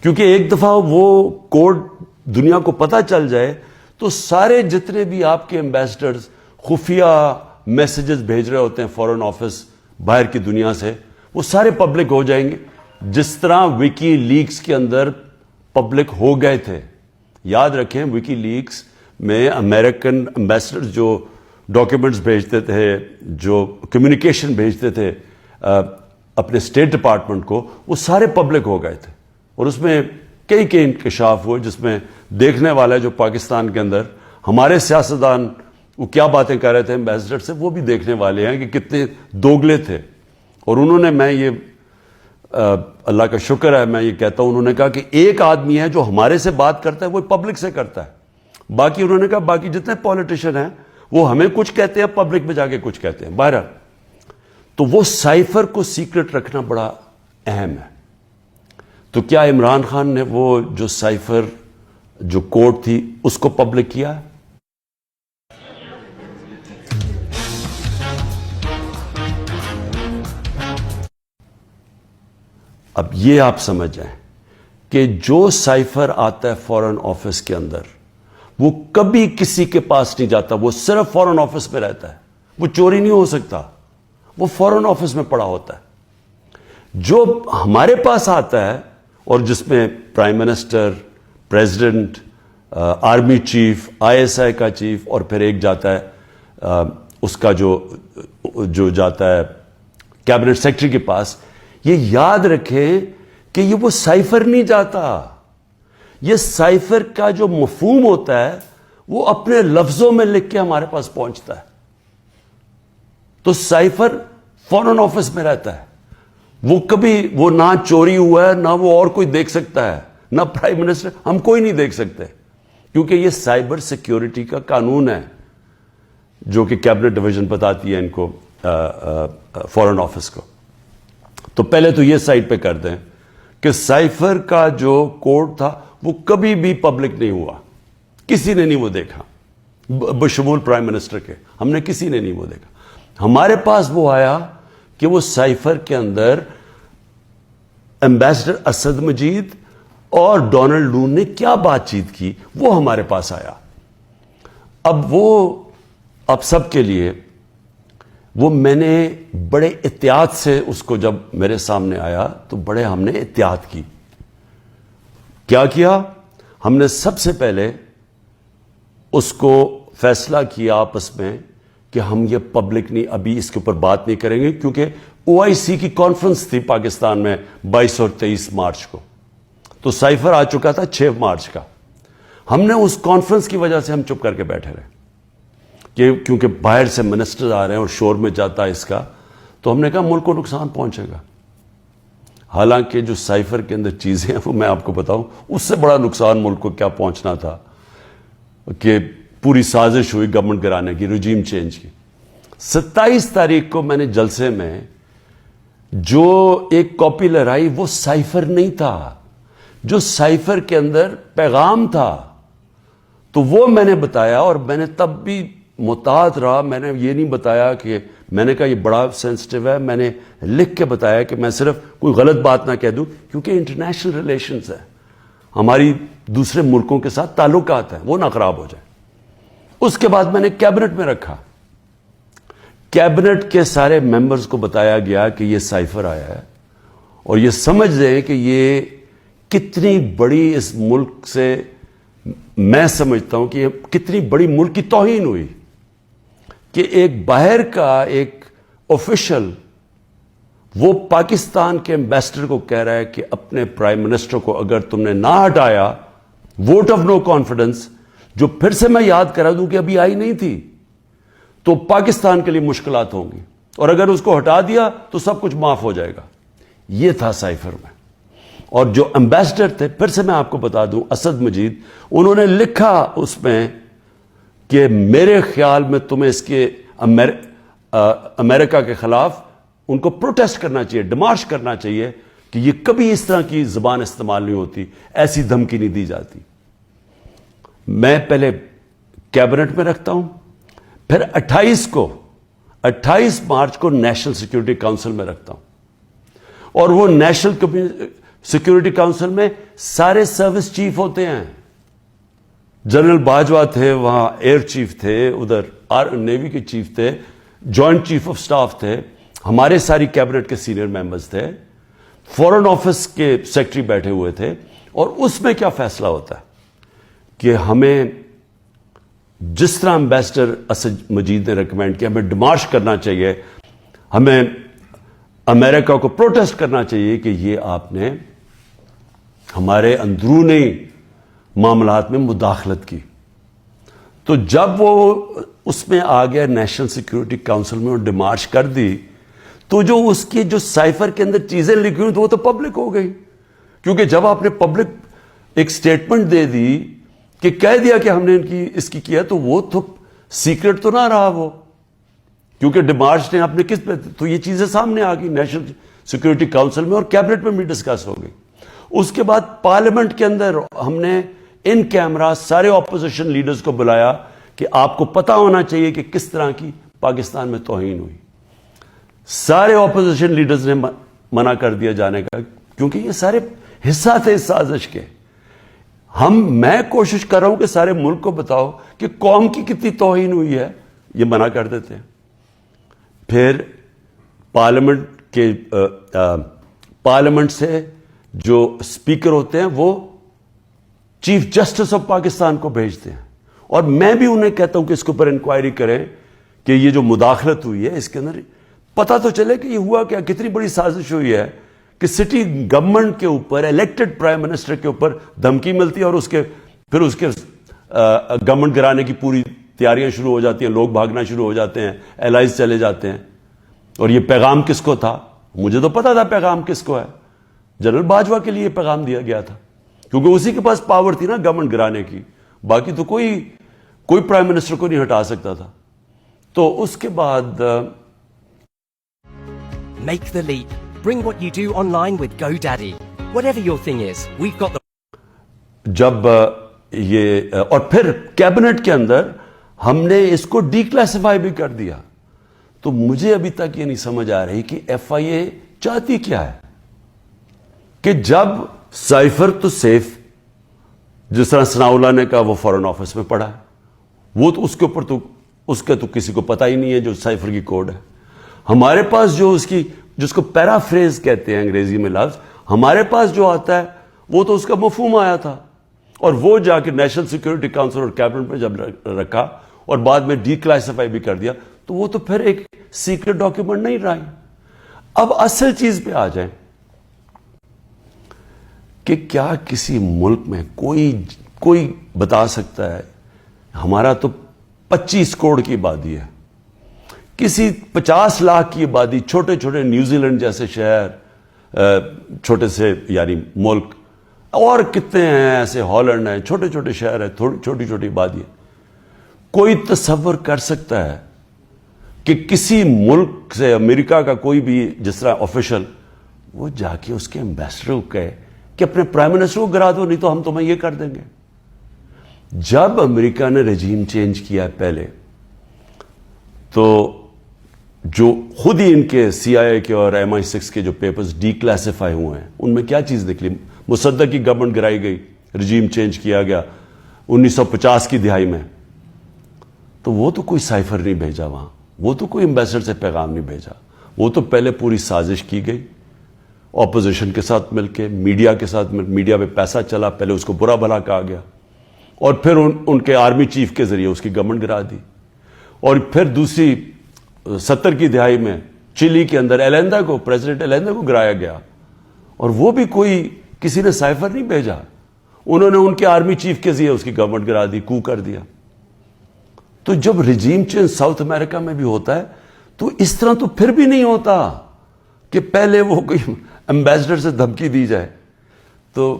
کیونکہ ایک دفعہ وہ کوڈ دنیا کو پتہ چل جائے تو سارے جتنے بھی آپ کے ایمبیسڈرز خفیہ میسیجز بھیج رہے ہوتے ہیں فورن آفس باہر کی دنیا سے، وہ سارے پبلک ہو جائیں گے، جس طرح وکی لیکس کے اندر پبلک ہو گئے تھے. یاد رکھیں وکی لیکس میں امریکن ایمبیسڈرز جو ڈاکیومنٹس بھیجتے تھے، جو کمیونیکیشن بھیجتے تھے اپنے اسٹیٹ ڈپارٹمنٹ کو، وہ سارے پبلک ہو گئے تھے، اور اس میں کئی انکشاف ہوئے جس میں دیکھنے والا جو پاکستان کے اندر ہمارے سیاستدان وہ کیا باتیں کر رہے تھے ایمبیسڈر سے، وہ بھی دیکھنے والے ہیں کہ کتنے دوگلے تھے. اور انہوں نے، میں یہ اللہ کا شکر ہے میں یہ کہتا ہوں، انہوں نے کہا کہ ایک آدمی ہے جو ہمارے سے بات کرتا ہے وہ پبلک سے کرتا ہے، باقی انہوں نے کہا باقی جتنے پولیٹیشین ہیں وہ ہمیں کچھ کہتے ہیں، پبلک میں جا کے کچھ کہتے ہیں. بہرحال تو وہ سائفر کو سیکرٹ رکھنا بڑا اہم ہے. تو کیا عمران خان نے وہ جو سائفر جو کوڈ تھی اس کو پبلک کیا ہے؟ اب یہ آپ سمجھ جائیں کہ جو سائفر آتا ہے فورن آفس کے اندر وہ کبھی کسی کے پاس نہیں جاتا، وہ صرف فورن آفس میں رہتا ہے، وہ چوری نہیں ہو سکتا، وہ فورن آفس میں پڑا ہوتا ہے. جو ہمارے پاس آتا ہے اور جس میں prime minister, president, army chief, ISI کا چیف، اور پھر ایک جاتا ہے اس کا جو جاتا ہے کیبنٹ سیکرٹری کے پاس، یہ یاد رکھیں کہ یہ وہ سائفر نہیں جاتا. یہ سائفر کا جو مفہوم ہوتا ہے وہ اپنے لفظوں میں لکھ کے ہمارے پاس پہنچتا ہے. تو سائفر فورن آفس میں رہتا ہے، وہ کبھی وہ نہ چوری ہوا ہے، نہ وہ اور کوئی دیکھ سکتا ہے، نہ پرائم منسٹر، ہم کوئی نہیں دیکھ سکتے، کیونکہ یہ سائبر سیکیورٹی کا قانون ہے جو کہ کیبنٹ ڈویژن بتاتی ہے ان کو فورن آفس کو. تو پہلے تو یہ سائٹ پہ کر دیں کہ سائفر کا جو کوڈ تھا وہ کبھی بھی پبلک نہیں ہوا، کسی نے نہیں وہ دیکھا بشمول پرائم منسٹر کے، ہم نے کسی نے نہیں وہ دیکھا. ہمارے پاس وہ آیا کہ وہ سائفر کے اندر ایمبیسڈر اسد مجید اور ڈونلڈ نون نے کیا بات چیت کی، وہ ہمارے پاس آیا. اب سب کے لیے وہ میں نے بڑے احتیاط سے اس کو جب میرے سامنے آیا تو بڑے ہم نے احتیاط کی. کیا کیا؟ ہم نے سب سے پہلے اس کو فیصلہ کیا آپس میں کہ ہم یہ پبلک نہیں، ابھی اس کے اوپر بات نہیں کریں گے، کیونکہ OIC کی کانفرنس تھی پاکستان میں 22 اور 23 مارچ کو، تو سائفر آ چکا تھا 6 مارچ کا. ہم نے اس کانفرنس کی وجہ سے ہم چپ کر کے بیٹھے رہے کہ کیونکہ باہر سے منسٹر آ رہے ہیں اور شور میں جاتا ہے اس کا، تو ہم نے کہا ملک کو نقصان پہنچے گا. حالانکہ جو سائفر کے اندر چیزیں ہیں وہ میں آپ کو بتاؤں، اس سے بڑا نقصان ملک کو کیا پہنچنا تھا کہ پوری سازش ہوئی گورنمنٹ گرانے کی، رجیم چینج کی. 27 تاریخ کو میں نے جلسے میں جو ایک کاپی لہرائی وہ سائفر نہیں تھا، جو سائفر کے اندر پیغام تھا، تو وہ میں نے بتایا. اور میں نے تب بھی محتاط رہا، میں نے یہ نہیں بتایا کہ میں نے کہا یہ بڑا سینسٹیو ہے، میں نے لکھ کے بتایا کہ میں صرف کوئی غلط بات نہ کہہ دوں، کیونکہ انٹرنیشنل ریلیشنز ہے، ہماری دوسرے ملکوں کے ساتھ تعلقات ہیں، وہ نہ خراب ہو جائے. اس کے بعد میں نے کیبنٹ میں رکھا، کیبنٹ کے سارے ممبرز کو بتایا گیا کہ یہ سائفر آیا ہے، اور یہ سمجھ لیں کہ یہ کتنی بڑی اس ملک سے، میں سمجھتا ہوں کہ یہ کتنی بڑی ملک کی توہین ہوئی کہ ایک باہر کا ایک آفیشل وہ پاکستان کے ایمبیسڈر کو کہہ رہا ہے کہ اپنے پرائم منسٹر کو اگر تم نے نہ ہٹایا، ووٹ آف نو کانفیڈنس، جو پھر سے میں یاد کرا دوں کہ ابھی آئی نہیں تھی، تو پاکستان کے لیے مشکلات ہوں گی، اور اگر اس کو ہٹا دیا تو سب کچھ معاف ہو جائے گا. یہ تھا سائفر میں. اور جو ایمبیسڈر تھے، پھر سے میں آپ کو بتا دوں، اسد مجید، انہوں نے لکھا اس میں کہ میرے خیال میں تمہیں اس کے امریکہ کے خلاف ان کو پروٹیسٹ کرنا چاہیے، ڈیمارش کرنا چاہیے کہ یہ کبھی اس طرح کی زبان استعمال نہیں ہوتی، ایسی دھمکی نہیں دی جاتی. میں پہلے کیبنٹ میں رکھتا ہوں، پھر 28 مارچ کو نیشنل سیکیورٹی کاؤنسل میں رکھتا ہوں، اور وہ نیشنل سیکورٹی کاؤنسل میں سارے سروس چیف ہوتے ہیں. جنرل باجوہ تھے وہاں، ایئر چیف تھے ادھر، نیوی کے چیف تھے، جوائنٹ چیف آف سٹاف تھے، ہمارے ساری کیبنٹ کے سینئر ممبرز تھے، فورن آفس کے سیکرٹری بیٹھے ہوئے تھے. اور اس میں کیا فیصلہ ہوتا ہے کہ ہمیں جس طرح امبیسڈر اسد مجید نے ریکمینڈ کیا، ہمیں ڈیمارش کرنا چاہیے، ہمیں امریکہ کو پروٹیسٹ کرنا چاہیے کہ یہ آپ نے ہمارے اندرونی معاملات میں مداخلت کی. تو جب وہ اس میں آ گیا نیشنل سیکورٹی کاؤنسل میں اور ڈیمارش کر دی، تو جو اس کی جو سائفر کے اندر چیزیں لکھی ہوئی تو وہ تو پبلک ہو گئی. کیونکہ جب آپ نے پبلک ایک سٹیٹمنٹ دے دی کہ کہہ دیا کہ ہم نے اس کی کیا، تو وہ تو سیکرٹ تو نہ رہا وہ، کیونکہ ڈیمارش نے اپنے کس پہ، تو یہ چیزیں سامنے آ گئی نیشنل سیکورٹی کاؤنسل میں اور کیبنٹ میں بھی ڈسکس ہو گئی. اس کے بعد پارلیمنٹ کے اندر ہم نے ان کیمرہ سارے اپوزیشن لیڈرز کو بلایا کہ آپ کو پتا ہونا چاہیے کہ کس طرح کی پاکستان میں توہین ہوئی. سارے اپوزیشن لیڈرز نے منع کر دیا جانے کا، کیونکہ یہ سارے حصہ تھے اس سازش کے. میں کوشش کر رہا ہوں کہ سارے ملک کو بتاؤ کہ قوم کی کتنی توہین ہوئی ہے، یہ منع کر دیتے ہیں. پھر پارلیمنٹ سے جو اسپیکر ہوتے ہیں وہ چیف جسٹس آف پاکستان کو بھیجتے ہیں، اور میں بھی انہیں کہتا ہوں کہ اس کے اوپر انکوائری کریں کہ یہ جو مداخلت ہوئی ہے اس کے اندر پتہ تو چلے کہ یہ ہوا کیا، کتنی بڑی سازش ہوئی ہے کہ سٹی گورنمنٹ کے اوپر، الیکٹڈ پرائم منسٹر کے اوپر دھمکی ملتی ہے، اور پھر اس کے گورنمنٹ گرانے کی پوری تیاریاں شروع ہو جاتی ہیں، لوگ بھاگنا شروع ہو جاتے ہیں، الائز چلے جاتے ہیں. اور یہ پیغام کس کو تھا؟ مجھے تو پتا تھا پیغام کس کو ہے، جنرل باجوہ کے لیے پیغام دیا گیا تھا، کیونکہ اسی کے پاس پاور تھی نا گورنمنٹ گرانے کی، باقی تو کوئی پرائم منسٹر کو نہیں ہٹا سکتا تھا. تو اس کے بعد Make the leap. Bring what you do online with GoDaddy. Whatever your thing is, we've got the... جب یہ اور پھر کیبنٹ کے اندر ہم نے اس کو ڈی کلاسیفائی بھی کر دیا. تو مجھے ابھی تک یہ نہیں سمجھ آ رہی کہ ایف آئی اے چاہتی کیا ہے، کہ جب سائفر تو سیف، جس طرح ثناء اللہ نے کہا وہ فورن آفس میں پڑا ہے، وہ تو اس کے اوپر تو اس کا تو کسی کو پتا ہی نہیں ہے جو سائفر کی کوڈ ہے. ہمارے پاس جو جس کو پیرافریز کہتے ہیں انگریزی میں لفظ، ہمارے پاس جو آتا ہے وہ تو اس کا مفہوم آیا تھا، اور وہ جا کے نیشنل سیکورٹی کاؤنسل اور کیبنٹ میں جب رکھا اور بعد میں ڈی کلاسیفائی بھی کر دیا، تو وہ تو پھر ایک سیکرٹ ڈاکیومنٹ نہیں رہا. اب اصل چیز پہ آ جائیں کہ کیا کسی ملک میں کوئی بتا سکتا ہے، ہمارا تو 25 کروڑ کی آبادی ہے، کسی 50 لاکھ کی آبادی، چھوٹے چھوٹے نیوزی لینڈ جیسے شہر، چھوٹے سے یعنی ملک، اور کتنے ہیں ایسے، ہالینڈ ہیں، چھوٹے چھوٹے شہر ہیں، چھوٹی چھوٹی آبادی ہے. کوئی تصور کر سکتا ہے کہ کسی ملک سے، امریکہ کا کوئی بھی جس طرح آفیشل، وہ جا کے اس کے ایمبیسڈر کو کہے کہ اپنے پرائم منسٹر کو گرا دو، نہیں تو ہم تمہیں یہ کر دیں گے. جب امریکہ نے رجیم چینج کیا پہلے، تو جو خود ہی ان کے سی آئی اے کے اور MI6 کے جو پیپرز ڈی کلاسیفائی ہوئے ہیں، ان میں کیا چیز نکلی؟ مصدق کی گورنمنٹ گرائی گئی، رجیم چینج کیا گیا 1950 کی دہائی میں. تو وہ تو کوئی سائفر نہیں بھیجا وہاں، وہ تو کوئی ایمبیسڈر سے پیغام نہیں بھیجا، وہ تو پہلے پوری سازش کی گئی، اپوزیشن کے ساتھ مل کے، میڈیا کے ساتھ میڈیا پہ پیسہ چلا، پہلے اس کو برا بھلا کہا گیا، اور پھر ان کے آرمی چیف کے ذریعے اس کی گورنمنٹ گرا دی. اور پھر دوسری 70 کی دہائی میں چلی کے اندر پریزیڈنٹ ایلیندا کو گرایا گیا، اور وہ بھی کسی نے سائفر نہیں بھیجا، انہوں نے ان کے آرمی چیف کے ذریعے اس کی گورنمنٹ گرا دی، کو کر دیا. تو جب رجیم چینج ساؤتھ امریکہ میں بھی ہوتا ہے تو اس طرح تو پھر بھی نہیں ہوتا کہ پہلے وہ کوئی ایمبیسڈر سے دھمکی دی جائے. تو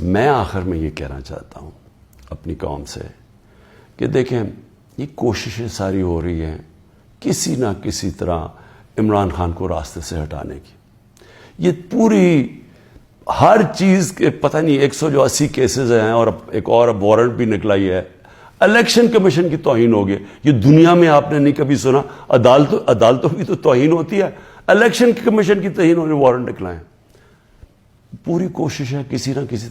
میں آخر میں یہ کہنا چاہتا ہوں اپنی قوم سے کہ دیکھیں، یہ کوششیں ساری ہو رہی ہیں کسی نہ کسی طرح عمران خان کو راستے سے ہٹانے کی. یہ پوری ہر چیز کے پتہ نہیں 180 کیسز ہیں، اور ایک اور وارنٹ بھی نکلا ہی ہے. الیکشن کمیشن کی توہین ہوگی، یہ دنیا میں آپ نے نہیں کبھی سنا. عدالتوں کی تو توہین ہوتی ہے، الیکشن کمیشن کی توہین ہونے وارنٹ نکلائیں. پوری کوشش ہے کسی نہ کسی